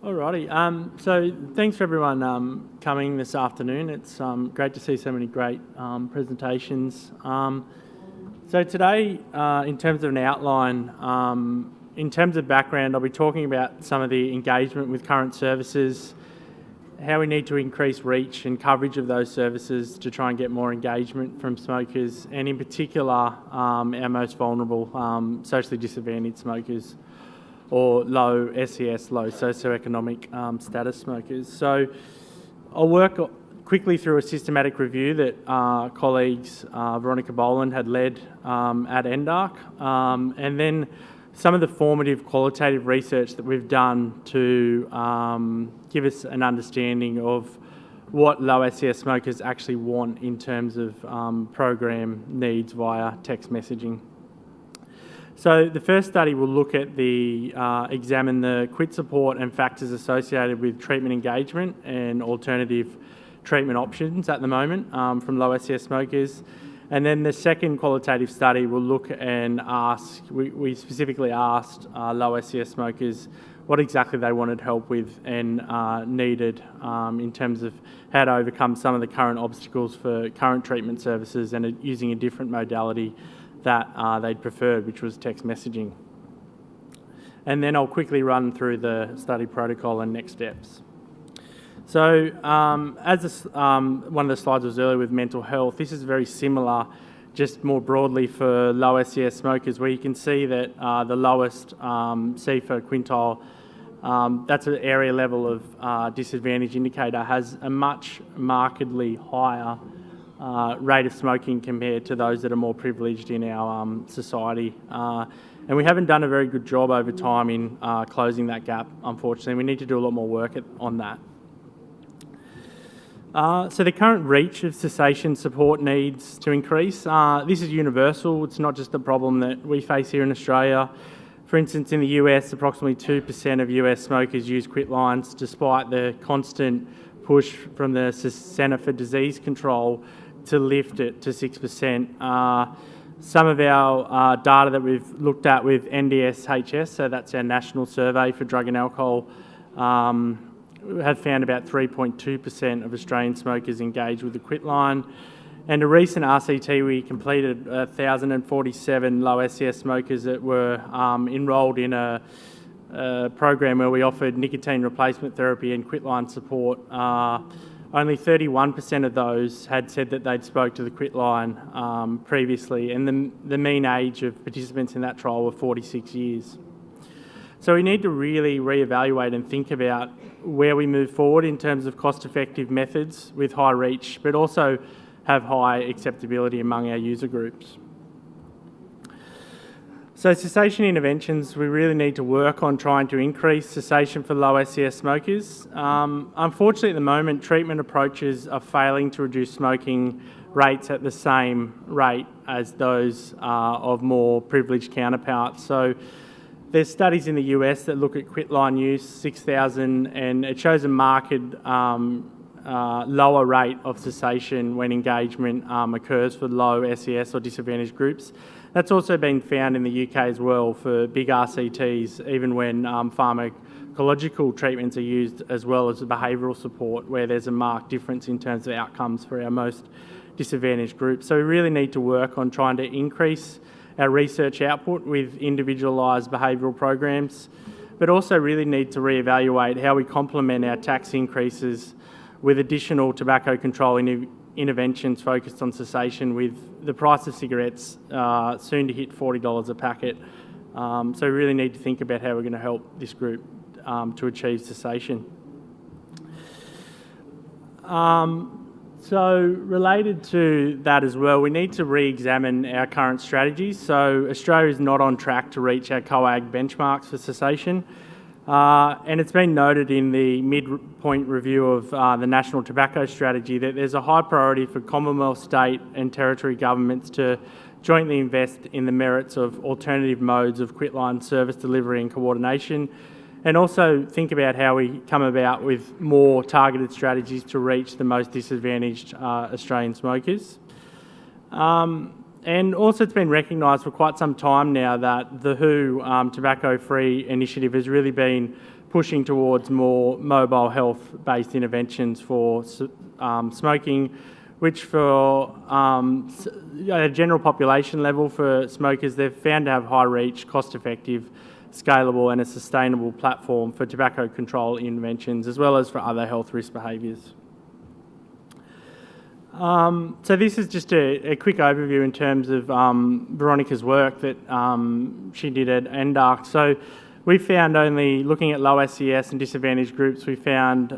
Alrighty, so thanks for everyone coming this afternoon. It's great to see so many great presentations. So today, in terms of an outline, in terms of background, I'll be talking about some of the engagement with current services, how we need to increase reach and coverage of those services to try and get more engagement from smokers, and in particular, our most vulnerable, socially disadvantaged smokers, or low SES, low socioeconomic status smokers. So I'll work quickly through a systematic review that colleagues Veronica Boland had led at NDARC, and then some of the formative qualitative research that we've done to give us an understanding of what low SES smokers actually want in terms of program needs via text messaging. So the first study will look at examine the quit support and factors associated with treatment engagement and alternative treatment options at the moment from low SES smokers. And then the second qualitative study will look and we specifically asked low SES smokers what exactly they wanted help with and needed in terms of how to overcome some of the current obstacles for current treatment services and using a different modality that they'd preferred, which was text messaging. And then I'll quickly run through the study protocol and next steps. So as one of the slides was earlier with mental health, this is very similar, just more broadly for low SES smokers, where you can see that the lowest CFA quintile, that's an area level of disadvantage indicator, has a much markedly higher rate of smoking compared to those that are more privileged in our society. And we haven't done a very good job over time in closing that gap, unfortunately. We need to do a lot more work on that. So the current reach of cessation support needs to increase. This is universal. It's not just a problem that we face here in Australia. For instance, in the US, approximately 2% of US smokers use quit lines, despite the constant push from the Centre for Disease Control to lift it to 6%. Some of our data that we've looked at with NDSHS, so that's our national survey for drug and alcohol, have found about 3.2% of Australian smokers engage with the quit line. And a recent RCT, we completed 1,047 low SES smokers that were enrolled in a program where we offered nicotine replacement therapy and quit line support. Only 31% of those had said that they'd spoke to the quit line previously, and the mean age of participants in that trial were 46 years. So we need to really reevaluate and think about where we move forward in terms of cost-effective methods with high reach, but also have high acceptability among our user groups. So cessation interventions, we really need to work on trying to increase cessation for low SES smokers. Unfortunately, at the moment, treatment approaches are failing to reduce smoking rates at the same rate as those of more privileged counterparts. So there's studies in the US that look at quit line use, 6,000, and it shows a marked lower rate of cessation when engagement occurs for low SES or disadvantaged groups. That's also been found in the UK as well for big RCTs, even when pharmacological treatments are used as well as behavioural support, where there's a marked difference in terms of outcomes for our most disadvantaged groups. So we really need to work on trying to increase our research output with individualised behavioural programs, but also really need to reevaluate how we complement our tax increases with additional tobacco control interventions focused on cessation, with the price of cigarettes soon to hit $40 a packet. So we really need to think about how we're going to help this group to achieve cessation. So related to that as well, we need to re-examine our current strategies. So Australia is not on track to reach our COAG benchmarks for cessation. And it's been noted in the midpoint review of the National Tobacco Strategy that there's a high priority for Commonwealth, state and territory governments to jointly invest in the merits of alternative modes of quitline service delivery and coordination, and also think about how we come about with more targeted strategies to reach the most disadvantaged Australian smokers. And also it's been recognised for quite some time now that the WHO tobacco-free initiative has really been pushing towards more mobile health-based interventions for smoking, which for at a general population level for smokers, they've found to have high reach, cost-effective, scalable and a sustainable platform for tobacco control interventions, as well as for other health risk behaviours. So this is just a quick overview in terms of Veronica's work that she did at NDARC. So we found, only looking at low SES and disadvantaged groups, we found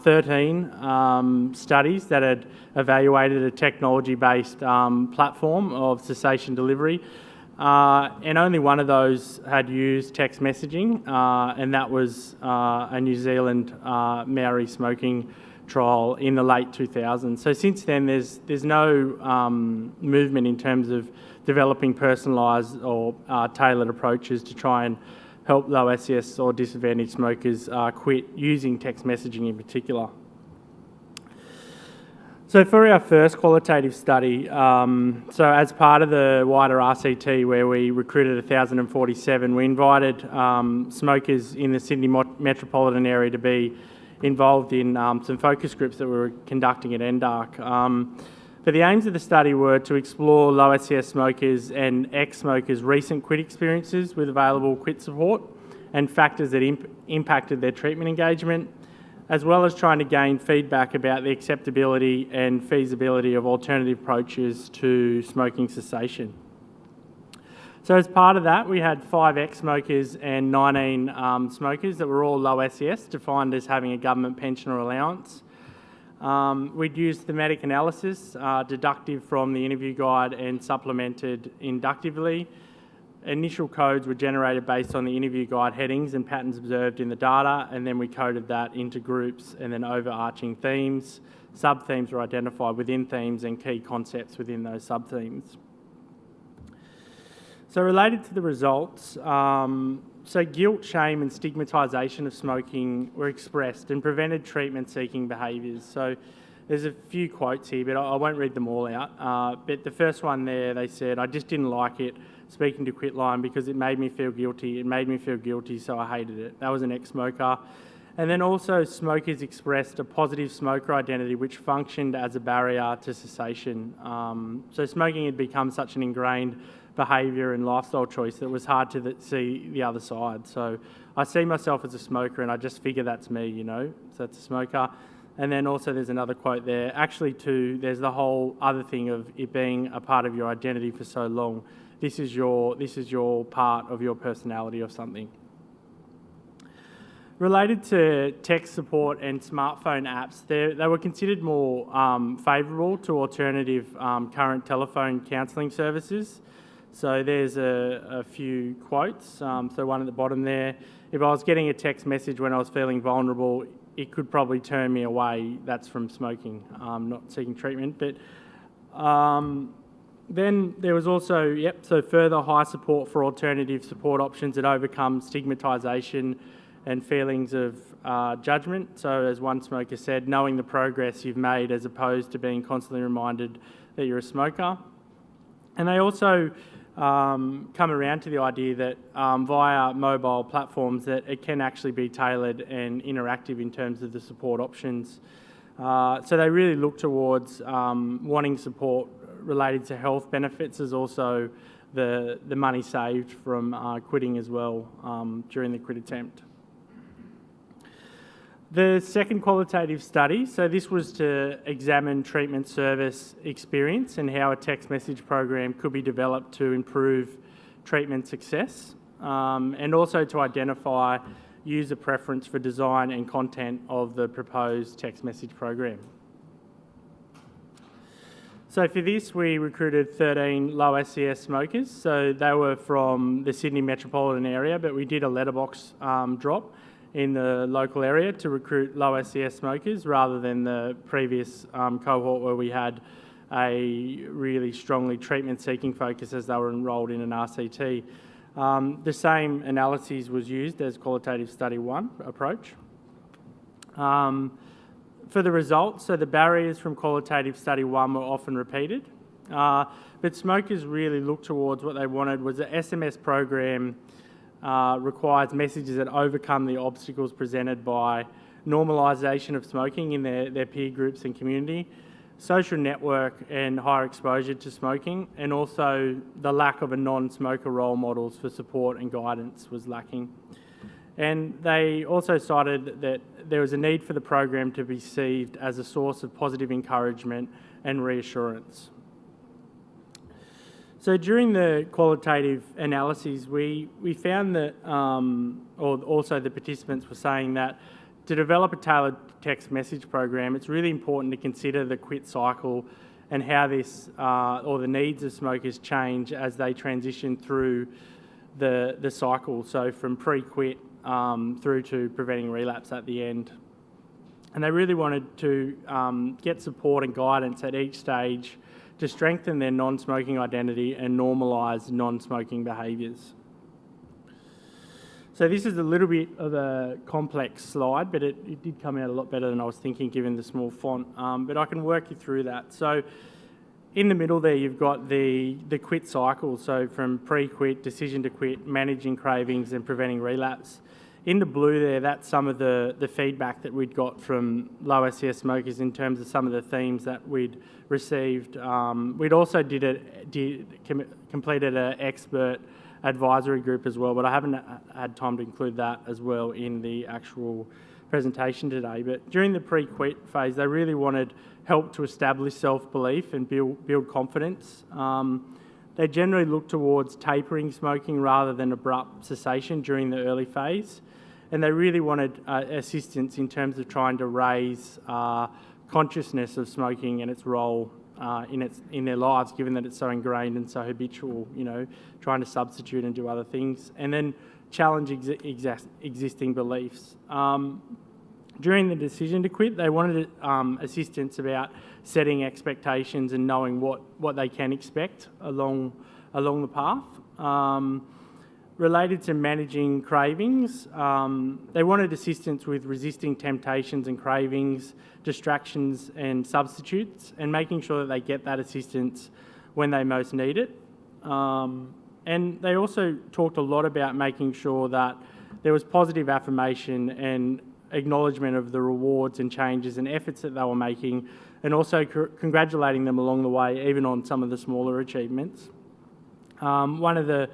13 studies that had evaluated a technology-based platform of cessation delivery, and only one of those had used text messaging, and that was a New Zealand Maori smoking trial in the late 2000s. So since then, there's no movement in terms of developing personalised or tailored approaches to try and help low SES or disadvantaged smokers quit using text messaging in particular. So for our first qualitative study, so as part of the wider RCT where we recruited 1,047, we invited smokers in the Sydney metropolitan area to be involved in some focus groups that we were conducting at NDARC. But the aims of the study were to explore low SES smokers and ex-smokers' recent quit experiences with available quit support and factors that impacted their treatment engagement, as well as trying to gain feedback about the acceptability and feasibility of alternative approaches to smoking cessation. So as part of that, we had 5 ex-smokers and 19 smokers that were all low SES, defined as having a government pension or allowance. We'd used thematic analysis, deductive from the interview guide and supplemented inductively. Initial codes were generated based on the interview guide headings and patterns observed in the data, and then we coded that into groups and then overarching themes. Sub-themes were identified within themes and key concepts within those sub-themes. So related to the results, so guilt, shame and stigmatisation of smoking were expressed and prevented treatment-seeking behaviours. So there's a few quotes here, but I won't read them all out. But the first one there, they said, "I just didn't like it, speaking to Quitline, because it made me feel guilty. It made me feel guilty, so I hated it." That was an ex-smoker. And then also smokers expressed a positive smoker identity which functioned as a barrier to cessation. So smoking had become such an ingrained behaviour and lifestyle choice that it was hard to see the other side. So I see myself as a smoker and I just figure that's me, you know, so that's a smoker. And then also there's another quote there. Actually too, there's the whole other thing of it being a part of your identity for so long. This is your part of your personality or something. Related to tech support and smartphone apps, they were considered more favourable to alternative current telephone counselling services. So there's a few quotes. So one at the bottom there, "If I was getting a text message when I was feeling vulnerable, it could probably turn me away." That's from smoking, not seeking treatment. But then there was also, so further high support for alternative support options that overcome stigmatisation and feelings of judgment. So as one smoker said, knowing the progress you've made as opposed to being constantly reminded that you're a smoker. And they also come around to the idea that via mobile platforms that it can actually be tailored and interactive in terms of the support options. So they really look towards wanting support related to health benefits as also the money saved from quitting as well during the quit attempt. The second qualitative study, so this was to examine treatment service experience and how a text message program could be developed to improve treatment success, and also to identify user preference for design and content of the proposed text message program. So for this, we recruited 13 low SES smokers. So they were from the Sydney metropolitan area, but we did a letterbox drop in the local area to recruit low SES smokers rather than the previous cohort where we had a really strongly treatment-seeking focus as they were enrolled in an RCT. The same analyses was used as Qualitative Study 1 approach. For the results, so the barriers from Qualitative Study 1 were often repeated. But smokers really looked towards what they wanted was an SMS program requires messages that overcome the obstacles presented by normalisation of smoking in their peer groups and community, social network and higher exposure to smoking, and also the lack of a non-smoker role models for support and guidance was lacking. And they also cited that there was a need for the program to be perceived as a source of positive encouragement and reassurance. So during the qualitative analyses, we found that, or also the participants were saying that to develop a tailored text message program, it's really important to consider the quit cycle and how this, or the needs of smokers change as they transition through the cycle, so from pre-quit through to preventing relapse at the end. And they really wanted to get support and guidance at each stage to strengthen their non-smoking identity and normalise non-smoking behaviours. So this is a little bit of a complex slide, but it did come out a lot better than I was thinking given the small font, but I can work you through that. So in the middle there you've got the quit cycle, so from pre-quit, decision to quit, managing cravings and preventing relapse. In the blue there, that's some of the feedback that we'd got from low SES smokers in terms of some of the themes that we'd received. We'd also completed an expert advisory group as well, but I haven't had time to include that as well in the actual presentation today. But during the pre-quit phase, they really wanted help to establish self-belief and build confidence. They generally look towards tapering smoking rather than abrupt cessation during the early phase. And they really wanted assistance in terms of trying to raise consciousness of smoking and its role in their lives, given that it's so ingrained and so habitual, trying to substitute and do other things. And then challenge existing beliefs. During the decision to quit, they wanted assistance about setting expectations and knowing what they can expect along the path. Related to managing cravings, they wanted assistance with resisting temptations and cravings, distractions and substitutes, and making sure that they get that assistance when they most need it. And they also talked a lot about making sure that there was positive affirmation and acknowledgement of the rewards and changes and efforts that they were making, and also congratulating them along the way, even on some of the smaller achievements. One of the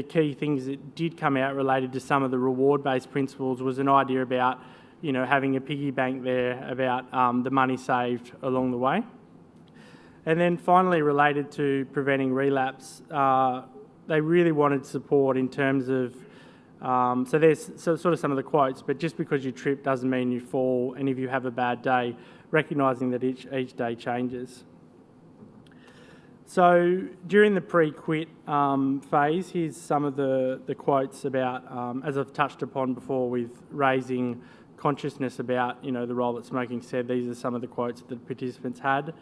key things that did come out related to some of the reward-based principles was an idea about, having a piggy bank there about the money saved along the way. And then finally, related to preventing relapse, they really wanted support in terms of, so there's sort of some of the quotes, but just because you trip doesn't mean you fall, and if you have a bad day, recognising that each day changes. So during the pre-quit phase, here's some of the quotes about, as I've touched upon before, with raising consciousness about, the role that smoking said. These are some of the quotes that the participants had.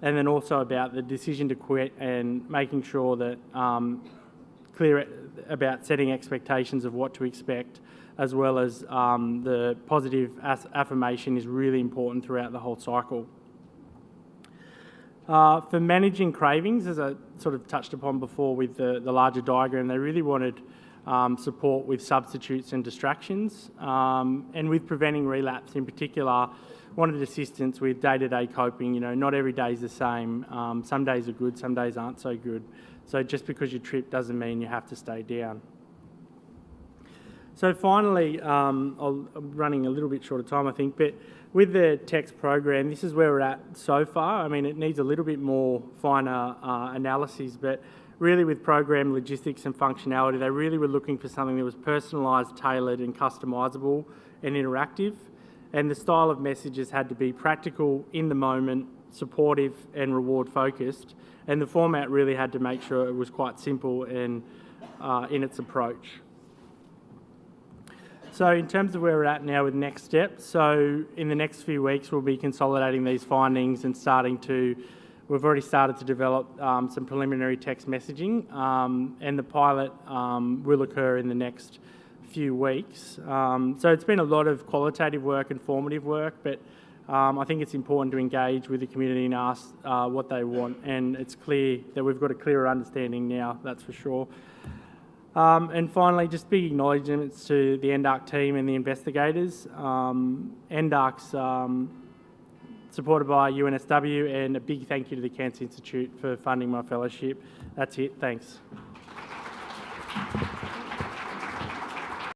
And then also about the decision to quit and making sure that clear about setting expectations of what to expect, as well as the positive affirmation is really important throughout the whole cycle. For managing cravings, as I sort of touched upon before with the larger diagram, they really wanted support with substitutes and distractions, and with preventing relapse in particular, wanted assistance with day-to-day coping. Not every day is the same. Some days are good, some days aren't so good. So just because you trip doesn't mean you have to stay down. So finally, I'm running a little bit short of time, I think, but with the text program, this is where we're at so far. I mean, it needs a little bit more finer analyses, but really with program logistics and functionality, they really were looking for something that was personalised, tailored and customisable and interactive. And the style of messages had to be practical, in the moment, supportive and reward focused. And the format really had to make sure it was quite simple and in its approach. So in terms of where we're at now with next steps, so in the next few weeks we'll be consolidating these findings and we've already started to develop some preliminary text messaging, and the pilot will occur in the next few weeks. So it's been a lot of qualitative work and formative work, but I think it's important to engage with the community and ask what they want, and it's clear that we've got a clearer understanding now, that's for sure. And finally, just big acknowledgements to the NDARC team and the investigators. NDARC's supported by UNSW, and a big thank you to the Cancer Institute for funding my fellowship. That's it, thanks.